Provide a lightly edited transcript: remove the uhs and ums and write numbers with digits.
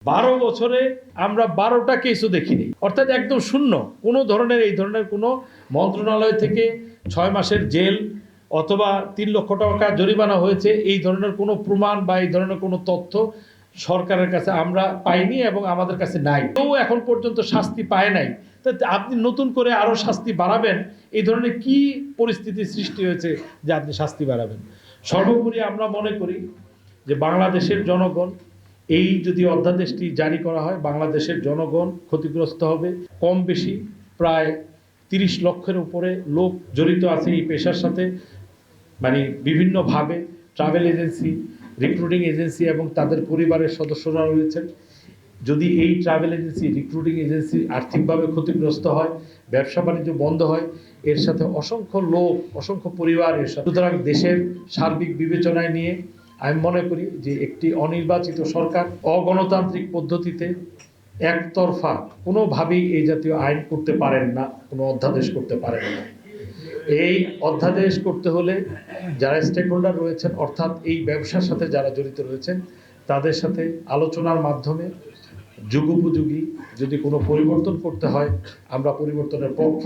12 বছরে আমরা 12টা কেসও দেখিনি, অর্থাৎ একদম শূন্য। কোনো ধরনের এই ধরনের কোনো মন্ত্রণালয় থেকে 6 মাসের জেল অথবা 3 লক্ষ টাকা জরিমানা হয়েছে এই ধরনের কোনো প্রমাণ বা এই ধরনের কোনো তথ্য সরকারের কাছে আমরা পাইনি এবং আমাদের কাছে নাই। কেউ এখন পর্যন্ত শাস্তি পায় নাই। তো আপনি নতুন করে আরও শাস্তি বাড়াবেন, এই ধরনের কি পরিস্থিতির সৃষ্টি হয়েছে যে আপনি শাস্তি বাড়াবেন? সর্বোপরি আমরা মনে করি যে বাংলাদেশের জনগণ, এই যদি অধ্যাদেশটি জারি করা হয়, বাংলাদেশের জনগণ ক্ষতিগ্রস্ত হবে। কম বেশি প্রায় 30 লক্ষের উপরে লোক জড়িত আছে এই পেশার সাথে, মানে বিভিন্নভাবে ট্রাভেল এজেন্সি, রিক্রুটিং এজেন্সি এবং তাদের পরিবারের সদস্যরা রয়েছেন। যদি এই ট্রাভেল এজেন্সি, রিক্রুটিং এজেন্সি আর্থিকভাবে ক্ষতিগ্রস্ত হয়, ব্যবসা বাণিজ্য বন্ধ হয়, এর সাথে অসংখ্য লোক, অসংখ্য পরিবার এর সাথে। সুতরাং দেশের সার্বিক বিবেচনায় নিয়ে আমি মনে করি যে একটি অনির্বাচিত সরকার অগণতান্ত্রিক পদ্ধতিতে একতরফা কোনোভাবেই এই জাতীয় আইন করতে পারেন না, কোনো অধ্যাদেশ করতে পারেন না। এই অধ্যাদেশ করতে হলে যারা স্টেক হোল্ডার রয়েছেন, অর্থাৎ এই ব্যবসার সাথে যারা জড়িত রয়েছেন, তাদের সাথে আলোচনার মাধ্যমে যুগোপযোগী যদি কোনো পরিবর্তন করতে হয়, আমরা পরিবর্তনের পক্ষে।